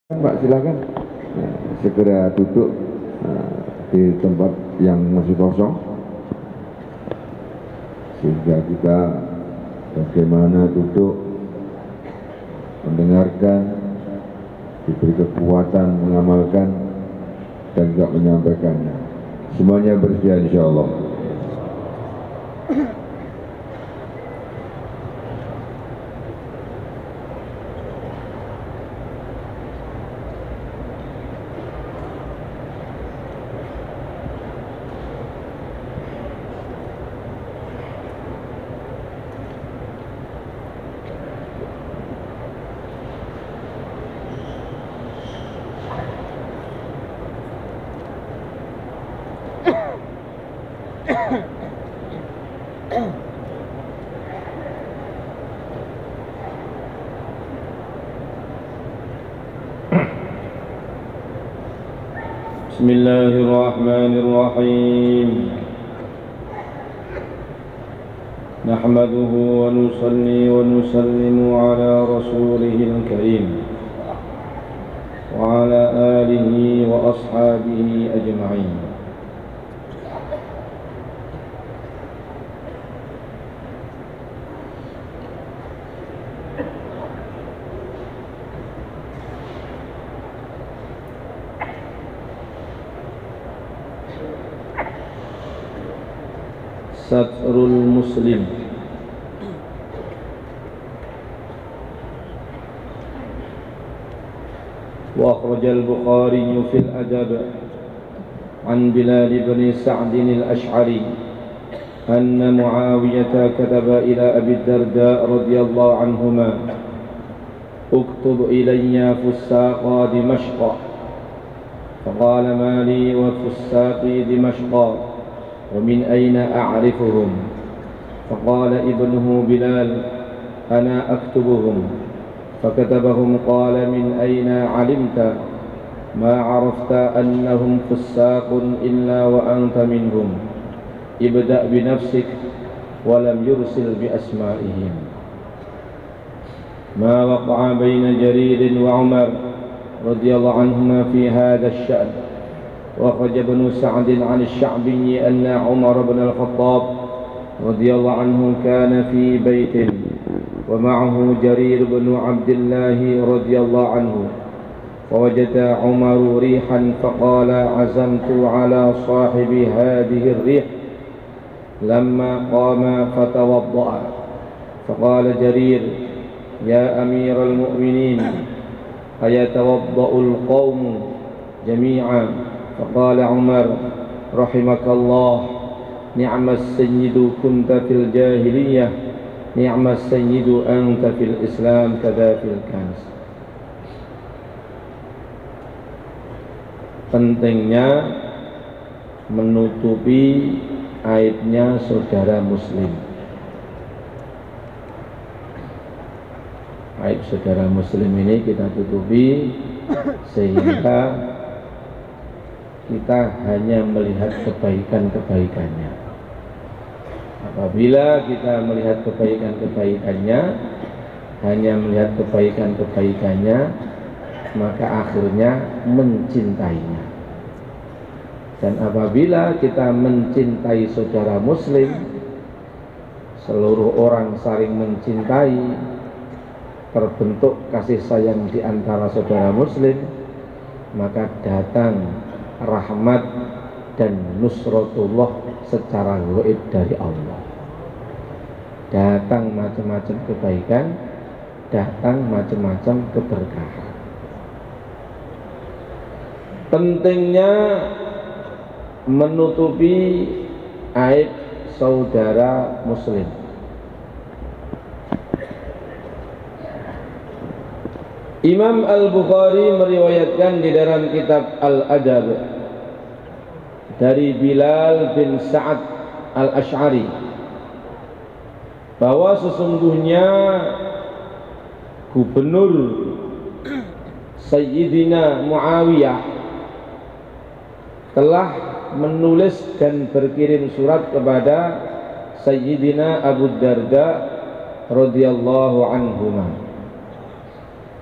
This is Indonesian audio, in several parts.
Pak, silakan segera duduk di tempat yang masih kosong, sehingga kita bagaimana duduk mendengarkan, diberi kekuatan mengamalkan dan juga menyampaikannya. Semuanya bersedia insya Allah. بسم الله الرحمن الرحيم نحمده ونصلي ونسلم على رسوله الكريم وعلى آله وأصحابه أجمعين. ستر المسلم. وأخرج البخاري في الأدب عن بلال بن سعد الأشعري أن معاوية كتب إلى أبي الدرداء رضي الله عنهما: اكتب إلي فساق دمشق. فقال: ما لي وفساق دمشق ومن أين أعرفهم؟ فقال ابنه بلال: أنا أكتبهم. فكتبهم. قال: من أين علمت؟ ما عرفت أنهم فساق إلا وأنت منهم. ابدأ بنفسك. ولم يرسل بأسمائهم. ما وقع بين جرير وعمر رضي الله عنهما في هذا الشأن. وأخرج ابن سعد عن الشعبي أن عمر بن الخطاب رضي الله عنه كان في بيت ومعه جرير بن عبد الله رضي الله عنه، فوجد عمر ريحا فقال: عزمت على صاحب هذه الريح. لما قام فتوضأ فقال جرير: يا أمير المؤمنين، أيتوضأ القوم جميعا؟ فقال عمر: رحمك الله، نعم السيد كنت في الجاهلية، نعم السيد أنت في الإسلام كذا في الكنز. Pentingnya menutupi aibnya saudara muslim. Aib saudara muslim ini kita tutupi sehingga kita hanya melihat kebaikan-kebaikannya. Apabila kita melihat kebaikan-kebaikannya, hanya melihat kebaikan-kebaikannya, maka akhirnya mencintainya. Dan apabila kita mencintai saudara muslim, seluruh orang saling mencintai, terbentuk kasih sayang di antara saudara muslim, maka datang rahmat dan nusratullah secara gaib dari Allah. Datang macam-macam kebaikan, datang macam-macam keberkahan. Pentingnya menutupi aib saudara muslim. Imam Al-Bukhari meriwayatkan di dalam kitab Al-Adab dari Bilal bin Sa'ad Al-Ash'ari bahwa sesungguhnya gubernur Sayyidina Muawiyah telah menulis dan berkirim surat kepada Sayyidina Abu Darda radhiyallahu anhuma.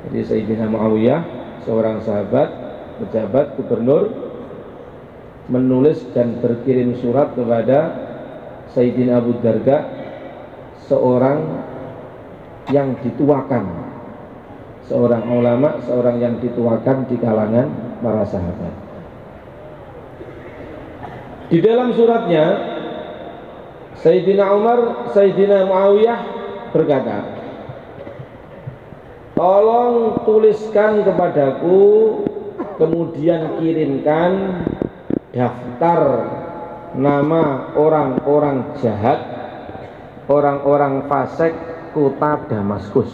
Jadi Sayyidina Muawiyah seorang sahabat, pejabat, gubernur, menulis dan berkirim surat kepada Sayyidina Abu Darda, seorang yang dituakan, seorang ulama, seorang yang dituakan di kalangan para sahabat. Di dalam suratnya, Sayyidina Umar, Sayyidina Muawiyah berkata, tolong tuliskan kepadaku, kemudian kirimkan daftar nama orang-orang jahat, orang-orang fasik kota Damaskus.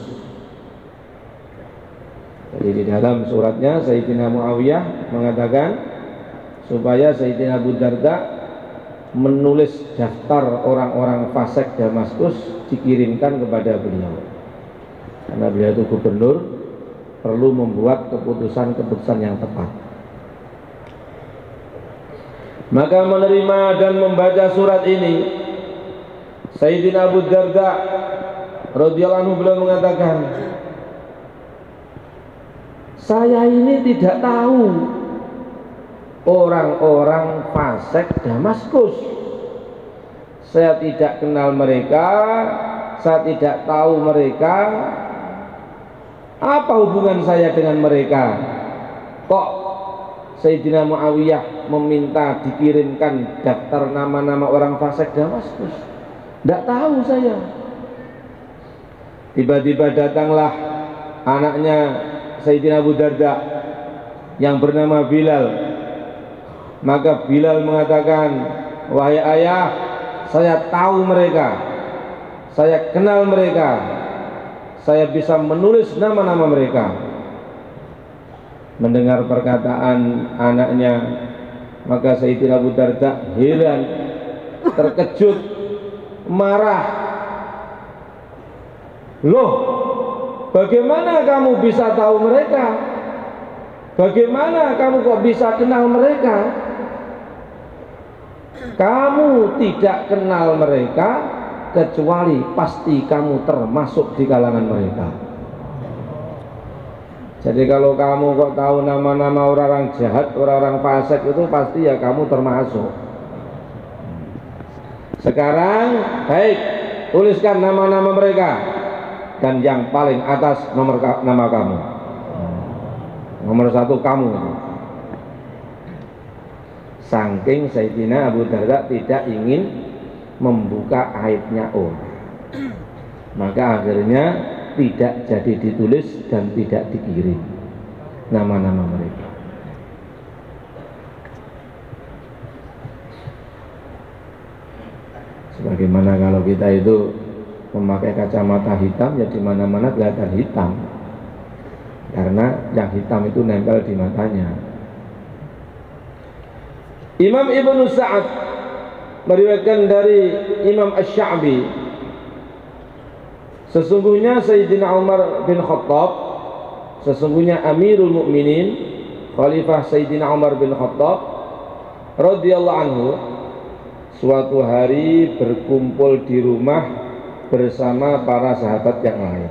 Jadi di dalam suratnya Sayyidina Muawiyah mengatakan supaya Sayyidina Abu Darda menulis daftar orang-orang fasik Damaskus dikirimkan kepada beliau, karena beliau itu gubernur, perlu membuat keputusan-keputusan yang tepat. Maka menerima dan membaca surat ini, Sayyidina Abu Darda radhiyallahu anhu beliau mengatakan, saya ini tidak tahu orang-orang fasik Damaskus. Saya tidak kenal mereka, saya tidak tahu mereka. Apa hubungan saya dengan mereka? Kok Sayyidina Muawiyah meminta dikirimkan daftar nama-nama orang fasik Damaskus? Tidak tahu saya. Tiba-tiba datanglah anaknya Sayyidina Abu Darda yang bernama Bilal. Maka Bilal mengatakan, wahai ayah, saya tahu mereka, saya kenal mereka, saya bisa menulis nama-nama mereka. Mendengar perkataan anaknya, maka Sayyidina Abu Darda heran, terkejut, marah. Loh, bagaimana kamu bisa tahu mereka? Bagaimana kamu kok bisa kenal mereka? Kamu tidak kenal mereka, kecuali pasti kamu termasuk di kalangan mereka. Jadi kalau kamu kok tahu nama-nama orang-orang jahat, orang-orang fasik, itu pasti ya kamu termasuk. Sekarang baik, tuliskan nama-nama mereka, dan yang paling atas nama kamu, nomor 1 kamu. Saking Sayyidina Abu Darda tidak ingin membuka aibnya orang, maka akhirnya tidak jadi ditulis dan tidak dikirim nama-nama mereka. Sebagaimana kalau kita itu memakai kacamata hitam, ya di mana-mana kelihatan hitam, karena yang hitam itu nempel di matanya. Imam Ibnu Sa'ad meriwayatkan dari Imam Asy-Sya'bi, sesungguhnya Sayyidina Umar bin Khattab, sesungguhnya Amirul Mukminin, Khalifah Sayyidina Umar bin Khattab radhiyallahu anhu, suatu hari berkumpul di rumah bersama para sahabat yang lain.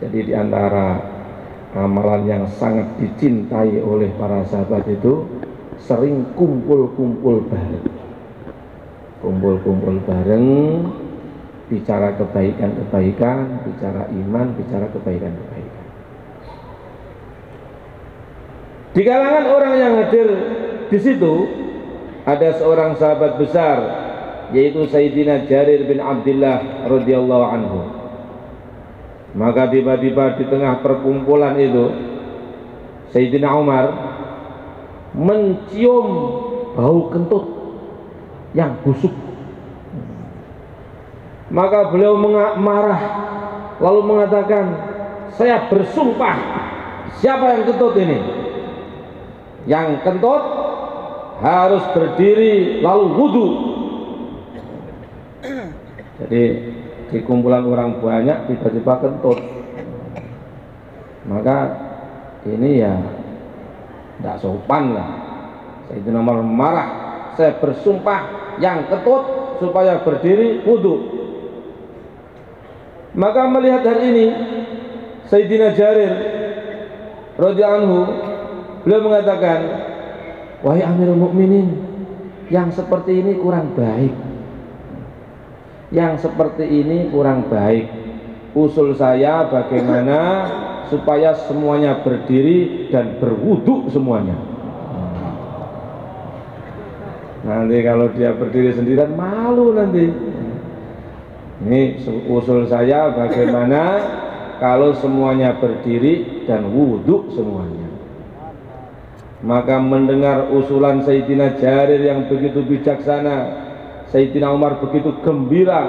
Jadi di antara amalan yang sangat dicintai oleh para sahabat itu sering kumpul-kumpul bareng. Kumpul-kumpul bareng, bicara kebaikan-kebaikan, bicara iman, bicara kebaikan-kebaikan. Di kalangan orang yang hadir di situ ada seorang sahabat besar, yaitu Sayyidina Jarir bin Abdullah radhiyallahu anhu. Maka tiba-tiba di tengah perkumpulan itu Sayyidina Umar mencium bau kentut yang busuk. Maka beliau marah, lalu mengatakan, saya bersumpah, siapa yang kentut ini? Yang kentut harus berdiri lalu wudhu. Jadi di kumpulan orang banyak tiba-tiba kentut, maka ini ya tidak sopan lah. Sayyidina Umar marah, saya bersumpah yang kentut supaya berdiri wudhu. Maka melihat hal ini, Sayyidina Jarir radhiyallahu anhu, beliau mengatakan, wahai Amirul Mukminin, yang seperti ini kurang baik. Yang seperti ini kurang baik. Usul saya bagaimana supaya semuanya berdiri dan berwudu semuanya. Nanti kalau dia berdiri sendirian malu nanti. Ini usul saya bagaimana kalau semuanya berdiri dan wudu semuanya. Maka mendengar usulan Sayyidina Jarir yang begitu bijaksana, Sayyidina Umar begitu gembira.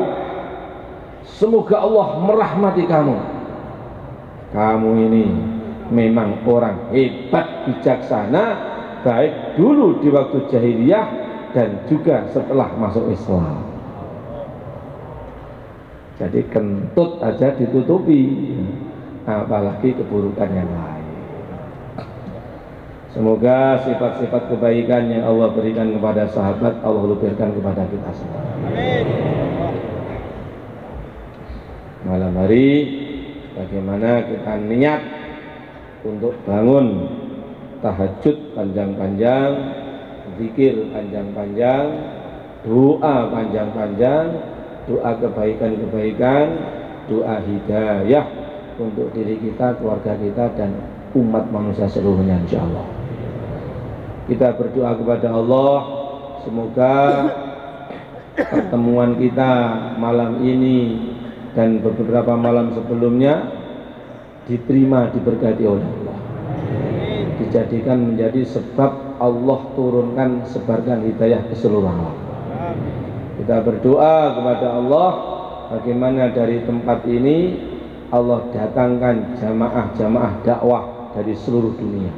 Semoga Allah merahmati kamu. Kamu ini memang orang hebat, bijaksana, baik dulu di waktu jahiliyah dan juga setelah masuk Islam. Jadi kentut aja ditutupi, apalagi keburukan yang lain. Semoga sifat-sifat kebaikan yang Allah berikan kepada sahabat Allah luberkan kepada kita semua. Amin. Malam hari bagaimana kita niat untuk bangun tahajud panjang-panjang, zikir panjang-panjang, doa panjang-panjang, doa kebaikan-kebaikan, doa hidayah untuk diri kita, keluarga kita, dan umat manusia seluruhnya, insyaallah. Kita berdoa kepada Allah, semoga pertemuan kita malam ini dan beberapa malam sebelumnya diterima, diberkati oleh Allah, dijadikan menjadi sebab Allah turunkan, sebarkan hidayah ke seluruh alam. Kita berdoa kepada Allah bagaimana dari tempat ini Allah datangkan jamaah-jamaah dakwah dari seluruh dunia.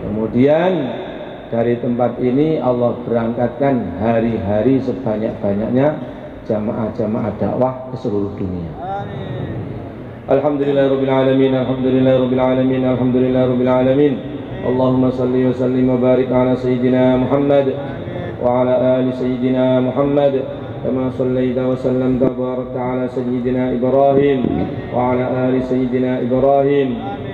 Kemudian dari tempat ini Allah berangkatkan hari-hari sebanyak-banyaknya jamaah-jamaah dakwah ke seluruh dunia. Alhamdulillahirabbil alamin, alhamdulillahirabbil alamin, alhamdulillahirabbil alamin. Allahumma shalli wa sallim wa barik ala sayyidina Muhammad wa ala ali sayyidina Muhammad kama shallaita wa sallamta wa barakta ala sayyidina Ibrahim wa ala ali sayyidina Ibrahim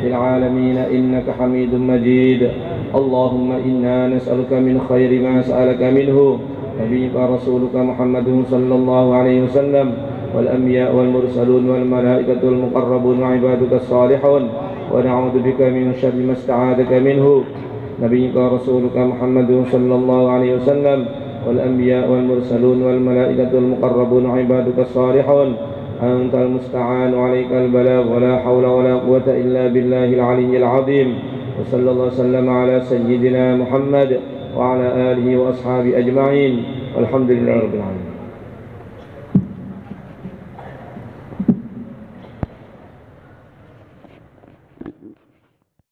fil alamin innaka Hamidum Majid. Allahumma inna nas'aluka min khairi ma sa'alaka minhu nabiyyuka rasuluka Muhammadun sallallahu alaihi wasallam wal anbiya wal mursalun wal malaikatu wal muqarrabun wa ibadukas salihun wa na'udzu bika min syarri ma sta'adaka minhu nabiyyuka rasuluka Muhammadun sallallahu alaihi wasallam wal anbiya wal mursalun wal malaikatu wal muqarrabun wa ibadukas salihun antal musta'an wa alaikal balagh wa la hawla wa la quwwata illa billahil aliyyil azim. Wa sallallahu wasallam ala sayyidina Muhammad wa ala alihi wa ashabi ajma'in. Walhamdulillahirabbil alamin.